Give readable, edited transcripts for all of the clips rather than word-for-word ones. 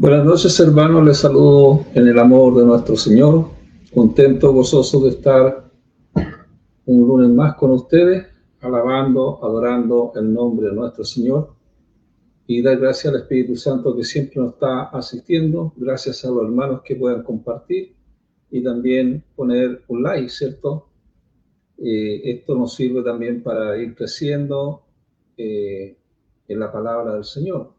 Buenas noches, hermanos. Les saludo en el amor de nuestro Señor. Contento, gozoso de estar un lunes más con ustedes, alabando, adorando el nombre de nuestro Señor. Y dar gracias al Espíritu Santo que siempre nos está asistiendo. Gracias a los hermanos que puedan compartir y también poner un like, ¿cierto? Esto nos sirve también para ir creciendo en la palabra del Señor.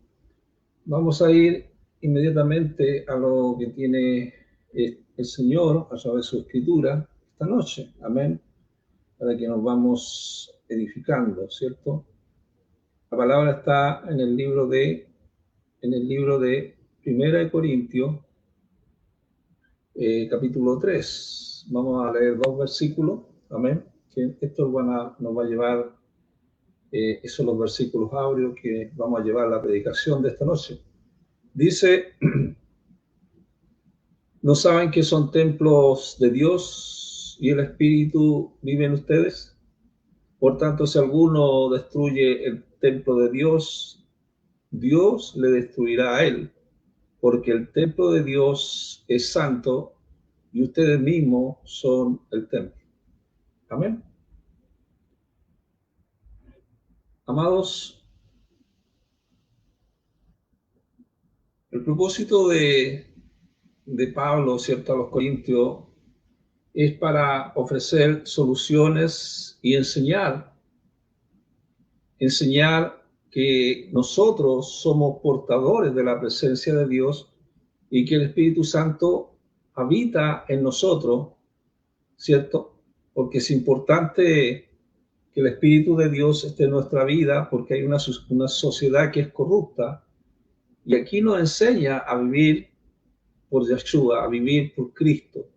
Vamos a ir inmediatamente a lo que tiene el Señor a través de su escritura esta noche. Amén. Para que nos vamos edificando, ¿cierto? La palabra está en el libro de Primera de Corintios, capítulo 3. Vamos a leer 2 versículos. Amén. Que esto nos va a llevar, esos son los versículos áureos que vamos a llevar a la predicación de esta noche. Dice: ¿no saben que son templos de Dios y el Espíritu vive en ustedes? Por tanto, si alguno destruye el templo de Dios, Dios le destruirá a él, porque el templo de Dios es santo y ustedes mismos son el templo. Amén. Amados, el propósito de Pablo, ¿cierto?, a los Corintios, es para ofrecer soluciones y enseñar que nosotros somos portadores de la presencia de Dios y que el Espíritu Santo habita en nosotros, ¿cierto? Porque es importante que el Espíritu de Dios esté en nuestra vida, porque hay una sociedad que es corrupta, y aquí nos enseña a vivir por Yeshua, a vivir por Cristo.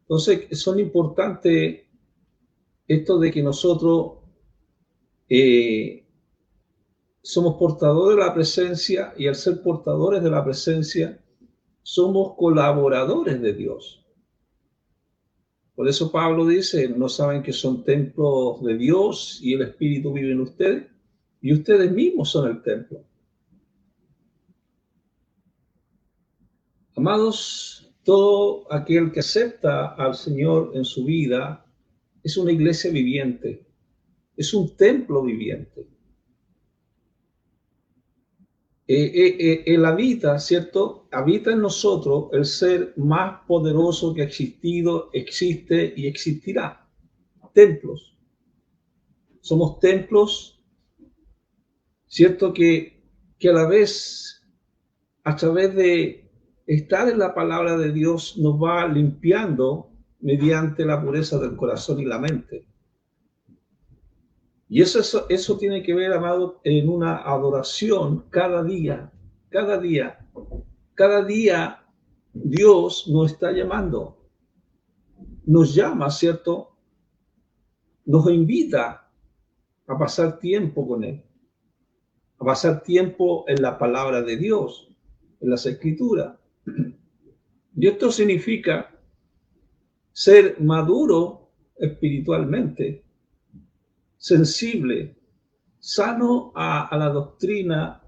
Entonces, son importantes esto de que nosotros somos portadores de la presencia, y al ser portadores de la presencia, somos colaboradores de Dios. Por eso Pablo dice: ¿no saben que son templos de Dios y el Espíritu vive en ustedes? Y ustedes mismos son el templo. Amados, todo aquel que acepta al Señor en su vida es una iglesia viviente, es un templo viviente. Él habita, ¿cierto? Habita en nosotros el ser más poderoso que ha existido, existe y existirá. Templos. Somos templos, ¿cierto? Que a la vez, a través de estar en la palabra de Dios, nos va limpiando mediante la pureza del corazón y la mente. Y eso tiene que ver, amado, en una adoración cada día. Cada día Dios nos está llamando, nos llama, ¿cierto? Nos invita a pasar tiempo con Él, a pasar tiempo en la palabra de Dios, en las Escrituras. Y esto significa ser maduro espiritualmente, sensible, sano a la doctrina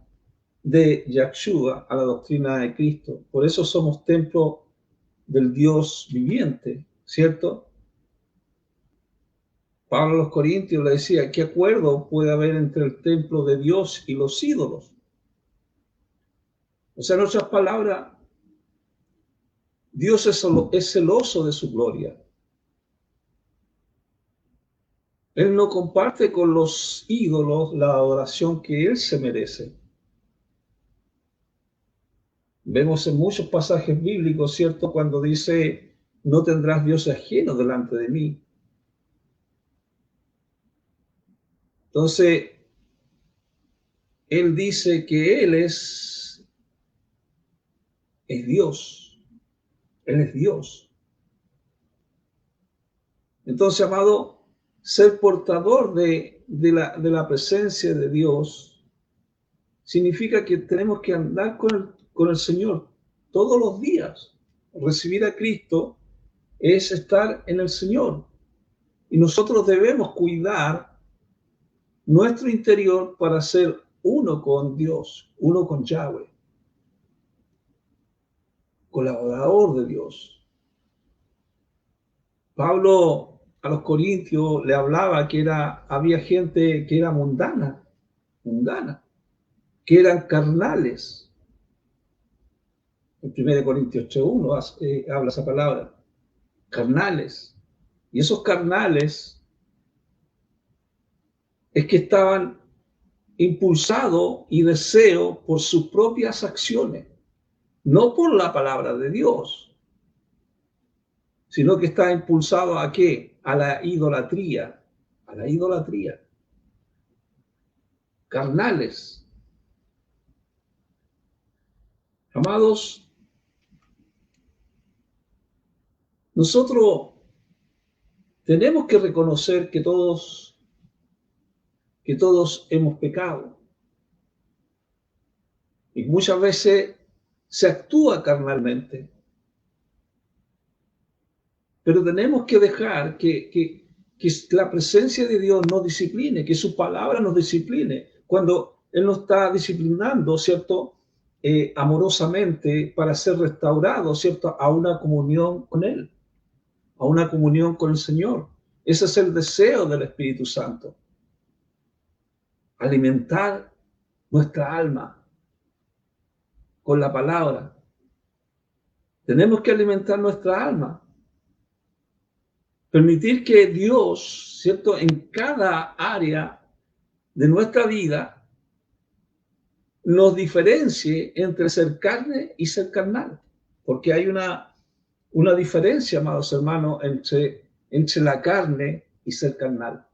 de Yahshua, a la doctrina de Cristo. Por eso somos templo del Dios viviente, ¿cierto? Pablo a los Corintios le decía: ¿qué acuerdo puede haber entre el templo de Dios y los ídolos? O sea, en otras palabras, Dios es celoso de su gloria. Él no comparte con los ídolos la adoración que Él se merece. Vemos en muchos pasajes bíblicos, ¿cierto?, cuando dice: no tendrás dioses ajenos delante de mí. Entonces, Él dice que Él es Dios. Él es Dios. Entonces, amado, ser portador de la presencia de Dios significa que tenemos que andar con el Señor todos los días. Recibir a Cristo es estar en el Señor. Y nosotros debemos cuidar nuestro interior para ser uno con Dios, uno con Yahweh. colaborador de Dios. Pablo a los Corintios le hablaba que había gente que era mundana, que eran carnales. En 1 Corintios 3:1 habla esa palabra, carnales. Y esos carnales es que estaban impulsados y deseos por sus propias acciones, no por la palabra de Dios, sino que está impulsado ¿a qué? A la idolatría, carnales. Amados, nosotros tenemos que reconocer que todos hemos pecado. Y muchas veces se actúa carnalmente. Pero tenemos que dejar que la presencia de Dios nos discipline, que su palabra nos discipline. Cuando Él nos está disciplinando, ¿cierto? Amorosamente para ser restaurado, ¿cierto? A una comunión con Él, a una comunión con el Señor. Ese es el deseo del Espíritu Santo. Alimentar nuestra alma con la palabra. Tenemos que alimentar nuestra alma. Permitir que Dios, ¿cierto? En cada área de nuestra vida nos diferencie entre ser carne y ser carnal. Porque hay una diferencia, amados hermanos, entre la carne y ser carnal.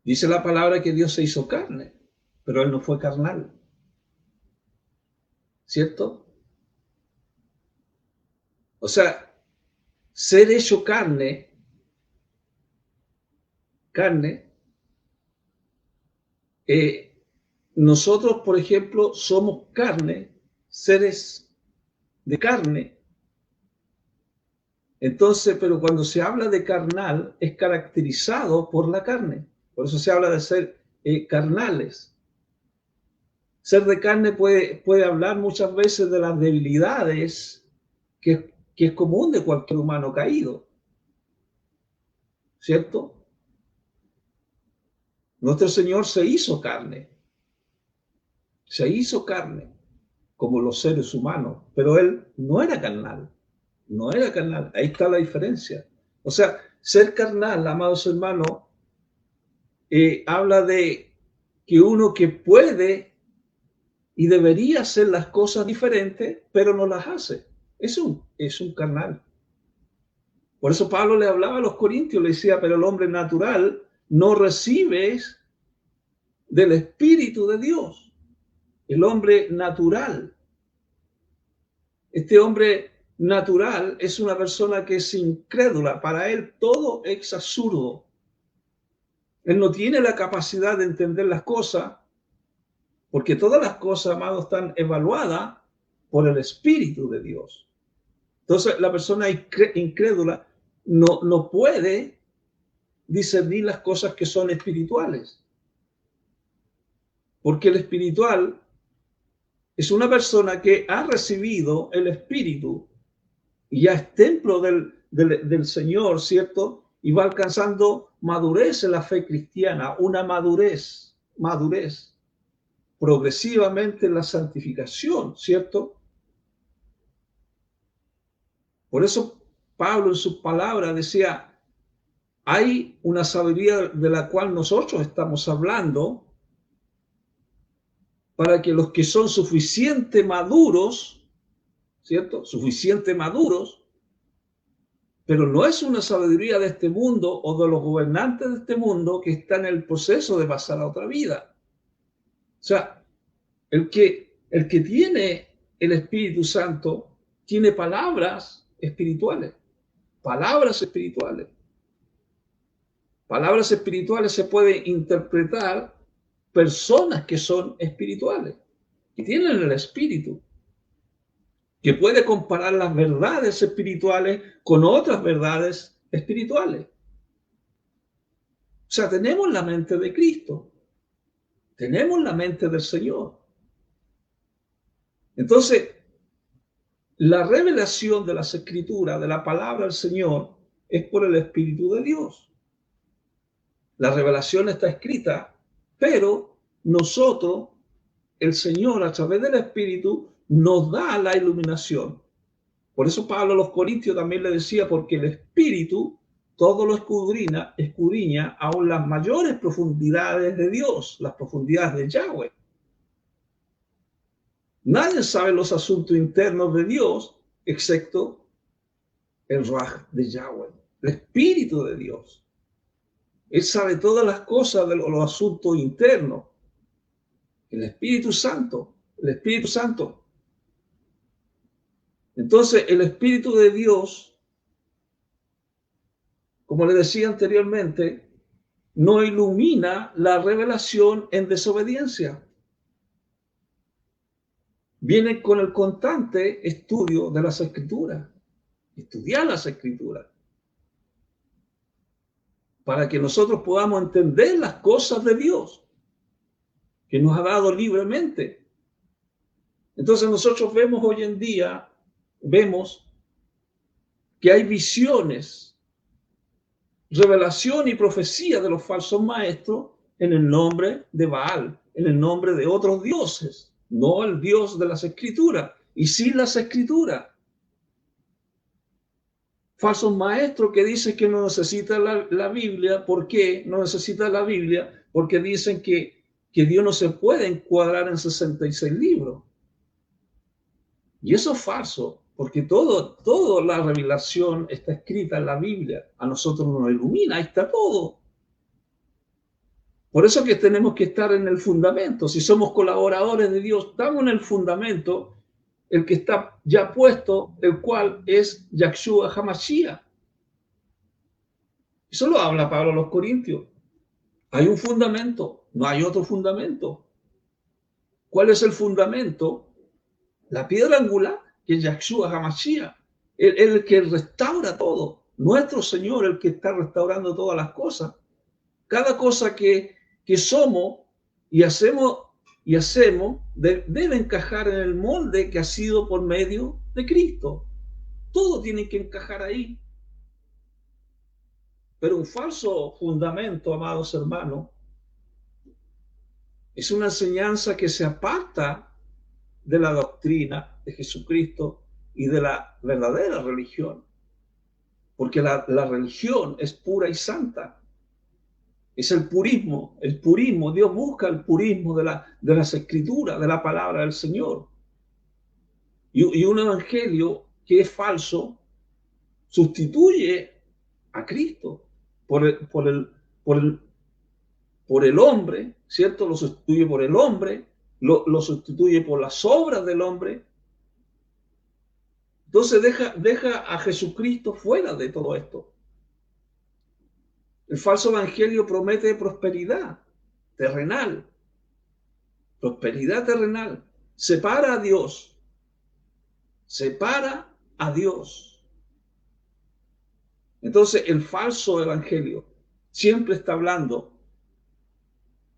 Dice la palabra que Dios se hizo carne, pero Él no fue carnal. ¿Cierto? O sea, ser hecho carne, nosotros, por ejemplo, somos carne, seres de carne. Entonces, pero cuando se habla de carnal, es caracterizado por la carne. Por eso se habla de ser carnales. Ser de carne puede hablar muchas veces de las debilidades que es común de cualquier humano caído. ¿Cierto? Nuestro Señor se hizo carne. Se hizo carne, como los seres humanos, pero Él no era carnal. No era carnal. Ahí está la diferencia. O sea, ser carnal, amados hermanos, habla de que uno que puede y debería hacer las cosas diferentes, pero no las hace. Es un carnal. Por eso Pablo le hablaba a los corintios, le decía, pero el hombre natural no recibe del Espíritu de Dios. El hombre natural. Este hombre natural es una persona que es incrédula. Para él todo es absurdo. Él no tiene la capacidad de entender las cosas, porque todas las cosas, amados, están evaluadas por el Espíritu de Dios. Entonces, la persona incrédula no puede discernir las cosas que son espirituales. Porque el espiritual es una persona que ha recibido el Espíritu y ya es templo del Señor, ¿cierto? Y va alcanzando madurez en la fe cristiana, una madurez progresivamente en la santificación, ¿cierto? Por eso Pablo en sus palabras decía, hay una sabiduría de la cual nosotros estamos hablando para que los que son suficientemente maduros, ¿cierto? Suficientemente maduros, pero no es una sabiduría de este mundo o de los gobernantes de este mundo que está en el proceso de pasar a otra vida. O sea, el que tiene el Espíritu Santo tiene palabras espirituales. Palabras espirituales. Palabras espirituales se puede interpretar personas que son espirituales, que tienen el Espíritu, que puede comparar las verdades espirituales con otras verdades espirituales. O sea, tenemos la mente de Cristo, tenemos la mente del Señor. Entonces, la revelación de las Escrituras, de la palabra del Señor, es por el Espíritu de Dios. La revelación está escrita, pero nosotros, el Señor, a través del Espíritu, nos da la iluminación. Por eso Pablo a los Corintios también le decía, porque el Espíritu todo lo escudriña aún las mayores profundidades de Dios, las profundidades de Yahweh. Nadie sabe los asuntos internos de Dios, excepto el Ruaj de Yahweh, el Espíritu de Dios. Él sabe todas las cosas de los asuntos internos. El Espíritu Santo, el Espíritu Santo. Entonces, el Espíritu de Dios, como le decía anteriormente, no ilumina la revelación en desobediencia. Viene con el constante estudio de las Escrituras, estudiar las Escrituras, para que nosotros podamos entender las cosas de Dios, que nos ha dado libremente. Entonces nosotros vemos hoy en día, vemos que hay visiones, revelación y profecía de los falsos maestros en el nombre de Baal, en el nombre de otros dioses, no el Dios de las Escrituras, y sin las Escrituras. Falsos maestros que dicen que no necesita la Biblia. ¿Por qué no necesita la Biblia? Porque dicen que Dios no se puede encuadrar en 66 libros. Y eso es falso, porque toda la revelación está escrita en la Biblia. A nosotros nos ilumina, ahí está todo. Por eso que tenemos que estar en el fundamento. Si somos colaboradores de Dios, estamos en el fundamento, el que está ya puesto, el cual es Yahshua HaMashiach. Eso lo habla Pablo a los Corintios. Hay un fundamento, no hay otro fundamento. ¿Cuál es el fundamento? La piedra angular, que es Yahshua HaMashiach, el que restaura todo. Nuestro Señor, el que está restaurando todas las cosas. Cada cosa que somos y hacemos debe encajar en el molde que ha sido por medio de Cristo. Todo tiene que encajar ahí. Pero un falso fundamento, amados hermanos, es una enseñanza que se aparta de la doctrina de Jesucristo y de la verdadera religión. Porque la religión es pura y santa. Es el purismo. Dios busca el purismo de las Escrituras, de la palabra del Señor. Y un evangelio que es falso sustituye a Cristo por el hombre, ¿cierto? Lo sustituye por el hombre, lo sustituye por las obras del hombre. Entonces deja a Jesucristo fuera de todo esto. El falso evangelio promete prosperidad terrenal. Prosperidad terrenal. Separa a Dios. Separa a Dios. Entonces el falso evangelio siempre está hablando.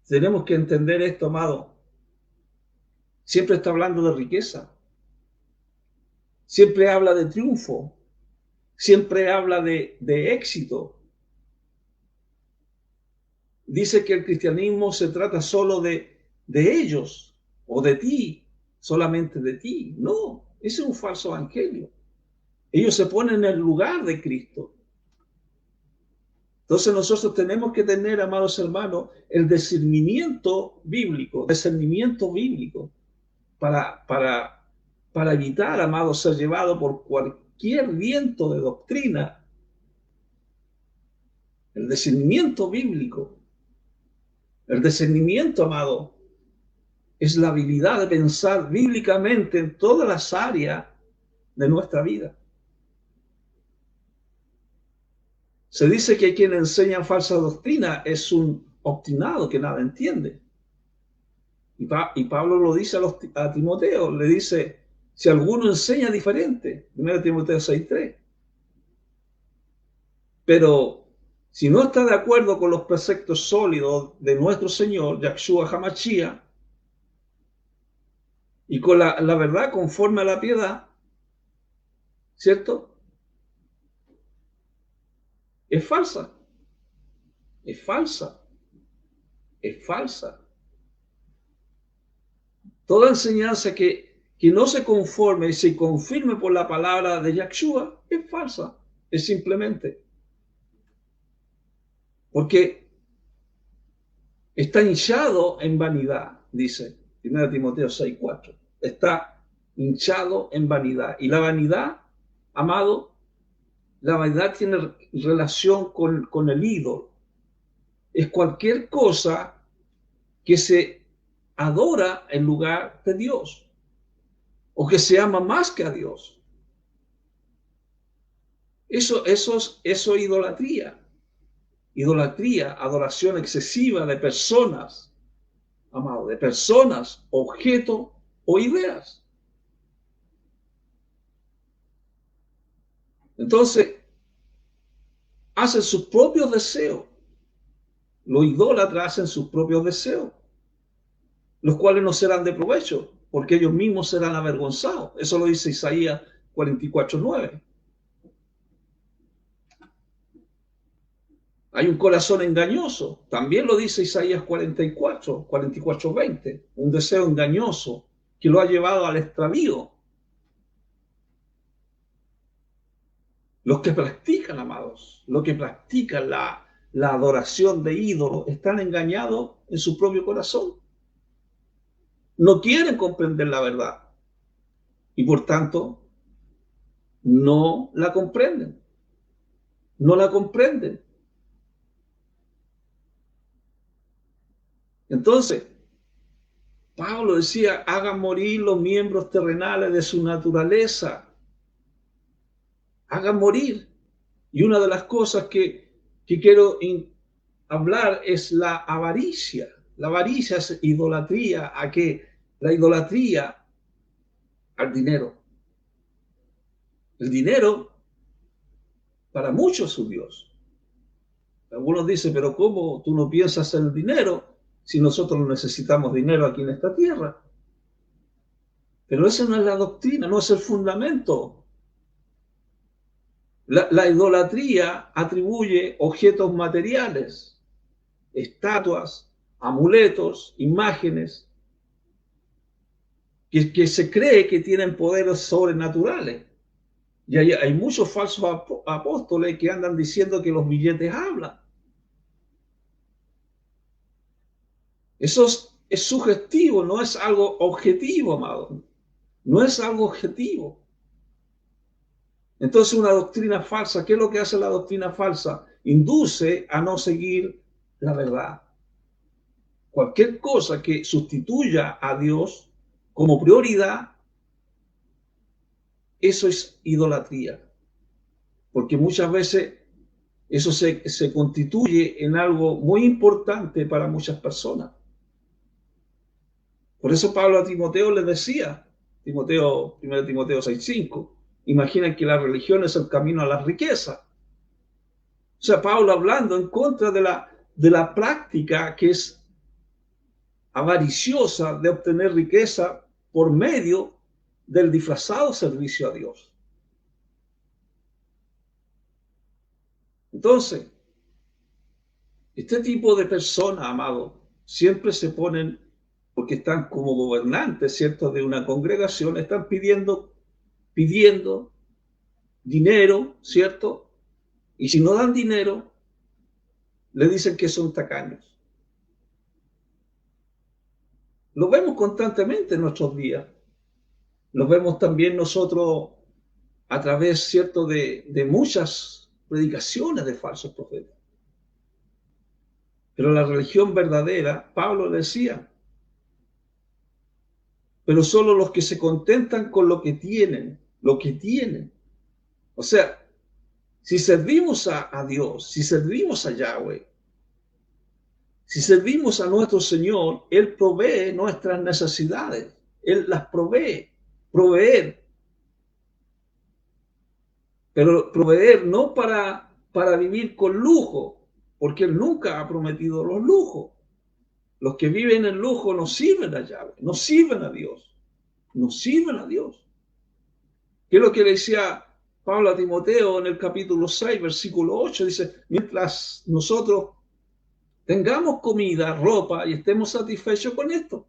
Tenemos que entender esto, amado. Siempre está hablando de riqueza. Siempre habla de triunfo. Siempre habla de éxito. Dice que el cristianismo se trata solo de ellos o de ti, solamente de ti. No, ese es un falso evangelio. Ellos se ponen en el lugar de Cristo. Entonces nosotros tenemos que tener, amados hermanos, el discernimiento bíblico para evitar, amados, ser llevado por cualquier viento de doctrina. El discernimiento bíblico. El discernimiento, amado, es la habilidad de pensar bíblicamente en todas las áreas de nuestra vida. Se dice que quien enseña falsa doctrina es un obstinado que nada entiende. Y Pablo lo dice a Timoteo, le dice, si alguno enseña diferente, 1 Timoteo 6:3. Pero si no está de acuerdo con los preceptos sólidos de nuestro Señor, Yahshua HaMashiach, y con la verdad conforme a la piedad, ¿cierto? Es falsa, es falsa, es falsa. Toda enseñanza que no se conforme y se confirme por la palabra de Yahshua es falsa, es simplemente. Porque está hinchado en vanidad, dice 1 Timoteo 6:4. Está hinchado en vanidad. Y la vanidad, amado, la vanidad tiene relación con el ídolo. Es cualquier cosa que se adora en lugar de Dios o que se ama más que a Dios. Eso es idolatría. Idolatría, adoración excesiva de personas, amado, de personas, objetos o ideas. Entonces, hacen sus propios deseos. Los idólatras hacen sus propios deseos, los cuales no serán de provecho, porque ellos mismos serán avergonzados. Eso lo dice Isaías 44:9. Hay un corazón engañoso, también lo dice Isaías 44:20, un deseo engañoso que lo ha llevado al extravío. Los que practican, amados, los que practican la adoración de ídolos están engañados en su propio corazón. No quieren comprender la verdad y por tanto no la comprenden. No la comprenden. Entonces, Pablo decía, hagan morir los miembros terrenales de su naturaleza. Hagan morir. Y una de las cosas que quiero hablar es la avaricia. La avaricia es idolatría. ¿A qué? La idolatría al dinero. El dinero para muchos es su Dios. Algunos dicen, pero ¿cómo tú no piensas en el dinero si nosotros necesitamos dinero aquí en esta tierra? Pero esa no es la doctrina, no es el fundamento. La idolatría atribuye objetos materiales, estatuas, amuletos, imágenes, que se cree que tienen poderes sobrenaturales. Y hay muchos falsos apóstoles que andan diciendo que los billetes hablan. Eso es sugestivo, no es algo objetivo, amado. No es algo objetivo. Entonces una doctrina falsa, ¿qué es lo que hace la doctrina falsa? Induce a no seguir la verdad. Cualquier cosa que sustituya a Dios como prioridad, eso es idolatría. Porque muchas veces eso se constituye en algo muy importante para muchas personas. Por eso Pablo a Timoteo le decía, 1 Timoteo 6:5, imaginen que la religión es el camino a la riqueza. O sea, Pablo hablando en contra de la práctica que es avariciosa de obtener riqueza por medio del disfrazado servicio a Dios. Entonces, este tipo de personas, amado, siempre se ponen, porque están como gobernantes, ¿cierto?, de una congregación, están pidiendo dinero, ¿cierto? Y si no dan dinero, le dicen que son tacaños. Lo vemos constantemente en nuestros días. Lo vemos también nosotros a través, ¿cierto?, de muchas predicaciones de falsos profetas. Pero la religión verdadera, Pablo decía, pero solo los que se contentan con lo que tienen. O sea, si servimos a Dios, si servimos a Yahweh, si servimos a nuestro Señor, Él provee nuestras necesidades, Él las provee, proveer. Pero proveer no para vivir con lujo, porque Él nunca ha prometido los lujos. Los que viven en lujo no sirven a Yahweh, no sirven a Dios. no sirven a Dios. ¿Qué es lo que le decía Pablo a Timoteo en el capítulo 6, versículo 8? Dice, mientras nosotros tengamos comida, ropa y estemos satisfechos con esto.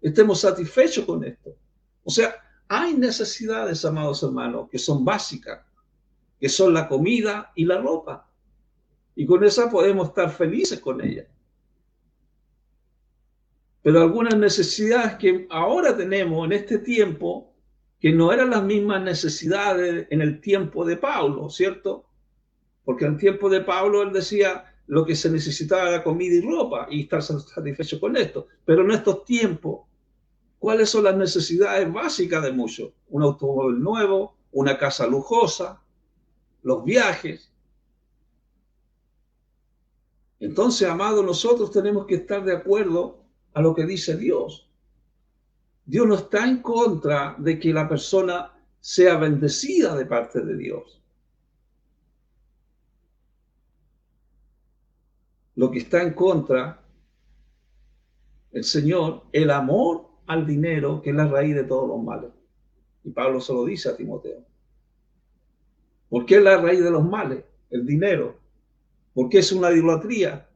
Estemos satisfechos con esto. O sea, hay necesidades, amados hermanos, que son básicas, que son la comida y la ropa. Y con esa podemos estar felices con ella. Pero algunas necesidades que ahora tenemos en este tiempo, que no eran las mismas necesidades en el tiempo de Pablo, ¿cierto? Porque en el tiempo de Pablo él decía lo que se necesitaba era comida y ropa y estar satisfecho con esto. Pero en estos tiempos, ¿cuáles son las necesidades básicas de muchos? Un automóvil nuevo, una casa lujosa, los viajes. Entonces, amados, nosotros tenemos que estar de acuerdo a lo que dice Dios. Dios no está en contra de que la persona sea bendecida de parte de Dios. Lo que está en contra, el Señor, el amor al dinero, que es la raíz de todos los males. Y Pablo se lo dice a Timoteo. ¿Por qué es la raíz de los males? El dinero. ¿Por qué es una idolatría?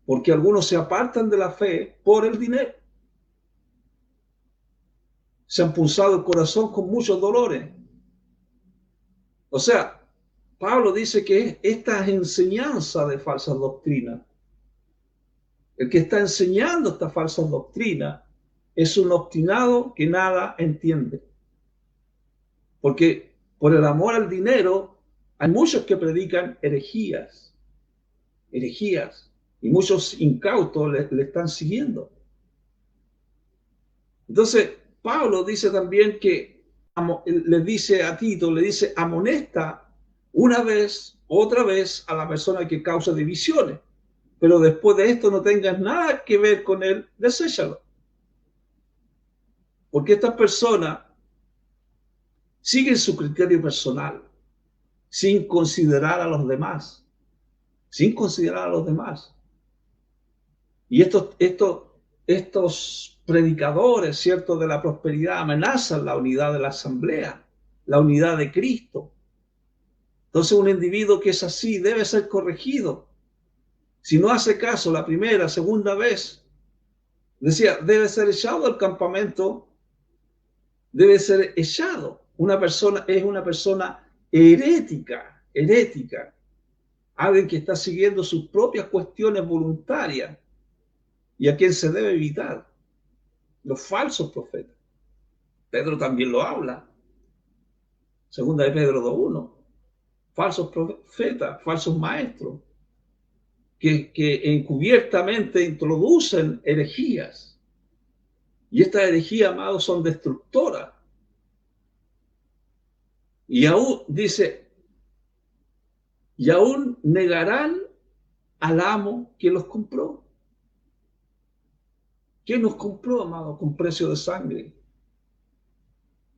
Porque algunos se apartan de la fe por el dinero. Se han punzado el corazón con muchos dolores. O sea, Pablo dice que esta es enseñanza de falsas doctrinas. El que está enseñando esta falsa doctrina es un obstinado que nada entiende. Porque por el amor al dinero hay muchos que predican herejías, y muchos incautos le están siguiendo. Entonces, Pablo dice también que le dice a Tito, le dice, amonesta una vez, otra vez a la persona que causa divisiones, pero después de esto no tengas nada que ver con él, deséchalo. Porque estas personas siguen su criterio personal, sin considerar a los demás, sin considerar a los demás. Y estos predicadores, ¿cierto?, de la prosperidad amenazan la unidad de la asamblea, la unidad de Cristo. Entonces un individuo que es así debe ser corregido. Si no hace caso la primera, segunda vez, decía, debe ser echado del campamento, debe ser echado. Una persona es una persona herética, alguien que está siguiendo sus propias cuestiones voluntarias y a quien se debe evitar. Los falsos profetas. Pedro también lo habla. Segunda de Pedro 2:1. Falsos profetas, falsos maestros, que encubiertamente introducen herejías. Y estas herejías, amados, son destructoras. Y aún dice, y aún negarán al amo que los compró. ¿Quién nos compró, amado, con precio de sangre?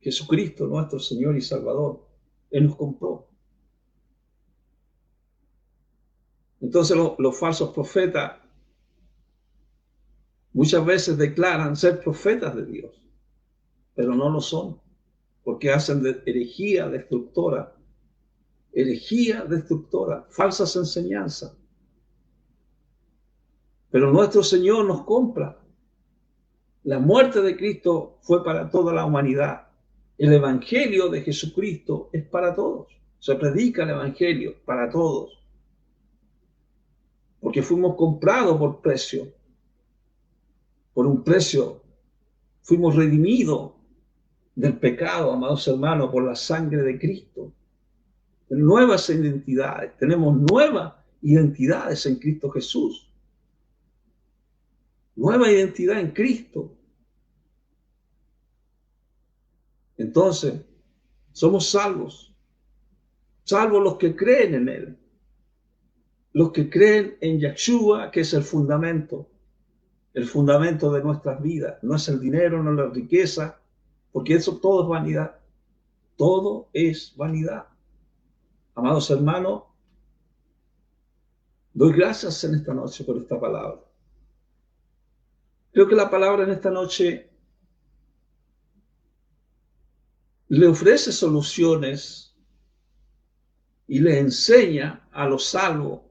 Jesucristo, nuestro Señor y Salvador. Él nos compró. Entonces los falsos profetas muchas veces declaran ser profetas de Dios, pero no lo son, porque hacen de herejía destructora, falsas enseñanzas. Pero nuestro Señor nos compra. La muerte de Cristo fue para toda la humanidad. El Evangelio de Jesucristo es para todos. Se predica el Evangelio para todos. Porque fuimos comprados por precio. Por un precio. Fuimos redimidos del pecado, amados hermanos, por la sangre de Cristo. Nuevas identidades. Tenemos nuevas identidades en Cristo Jesús. Nueva identidad en Cristo. Entonces, somos salvos. Salvos los que creen en Él. Los que creen en Yeshua, que es el fundamento de nuestras vidas. No es el dinero, no es la riqueza, porque eso todo es vanidad. Todo es vanidad. Amados hermanos, doy gracias en esta noche por esta palabra. Creo que la palabra en esta noche le ofrece soluciones y le enseña a los salvos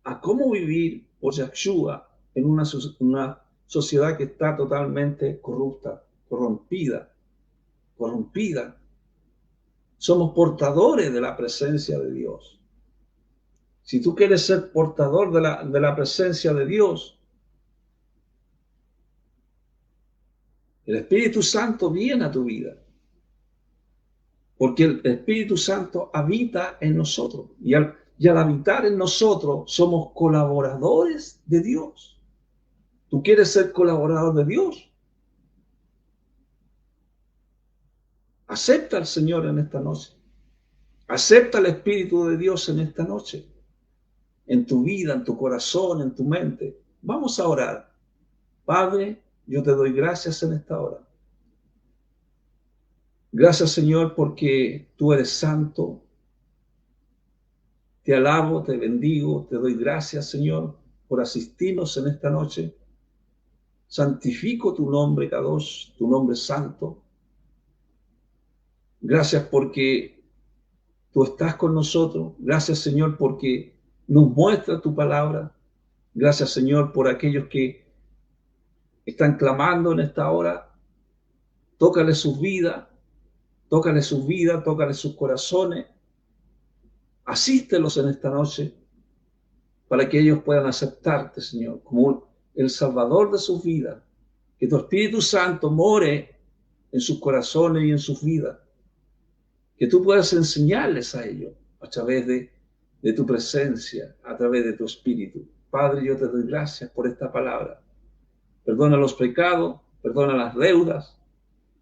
a cómo vivir por Yahshua en una sociedad que está totalmente corrupta, corrompida. Somos portadores de la presencia de Dios. Si tú quieres ser portador de la presencia de Dios, el Espíritu Santo viene a tu vida. Porque el Espíritu Santo habita en nosotros. Y al habitar en nosotros, somos colaboradores de Dios. ¿Tú quieres ser colaborador de Dios? Acepta al Señor en esta noche. Acepta el Espíritu de Dios en esta noche. En tu vida, en tu corazón, en tu mente. Vamos a orar. Padre, yo te doy gracias en esta hora. Gracias, Señor, porque tú eres santo. Te alabo, te bendigo, te doy gracias, Señor, por asistirnos en esta noche. Santifico tu nombre, Kadosh, tu nombre santo. Gracias porque tú estás con nosotros. Gracias, Señor, porque nos muestra tu palabra. Gracias, Señor, por aquellos que están clamando en esta hora. Tócale sus vidas, tócale sus vidas, tócale sus corazones. Asístelos en esta noche para que ellos puedan aceptarte, Señor, como el Salvador de sus vidas. Que tu Espíritu Santo more en sus corazones y en sus vidas. Que tú puedas enseñarles a ellos a través de tu presencia, a través de tu Espíritu. Padre, yo te doy gracias por esta palabra. Perdona los pecados, perdona las deudas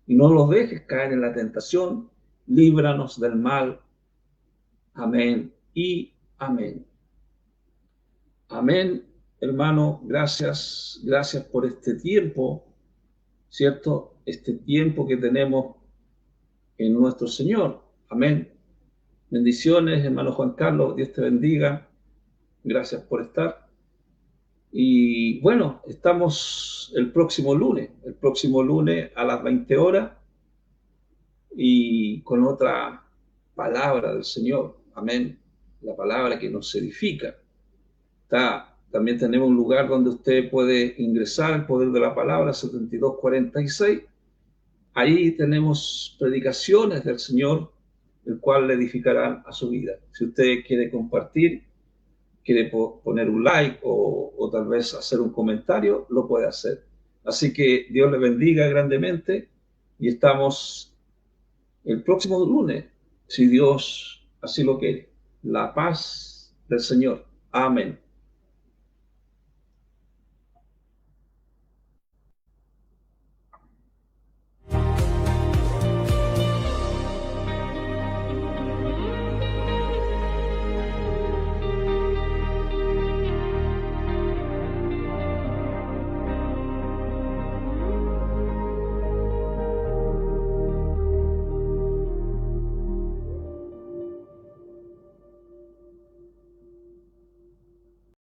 y no los dejes caer en la tentación. Líbranos del mal. Amén y amén. Amén, hermano. Gracias por este tiempo, ¿cierto? Este tiempo que tenemos en nuestro Señor. Amén. Bendiciones, hermano Juan Carlos. Dios te bendiga. Gracias por estar. Y bueno, estamos el próximo lunes a las 20 horas y con otra palabra del Señor. Amén. La palabra que nos edifica. También tenemos un lugar donde usted puede ingresar al poder de la palabra, 7246. Ahí tenemos predicaciones del Señor, el cual le edificarán a su vida. Si usted quiere compartir, quiere poner un like o tal vez hacer un comentario, lo puede hacer. Así que Dios le bendiga grandemente y estamos el próximo lunes, si Dios así lo quiere. La paz del Señor. Amén.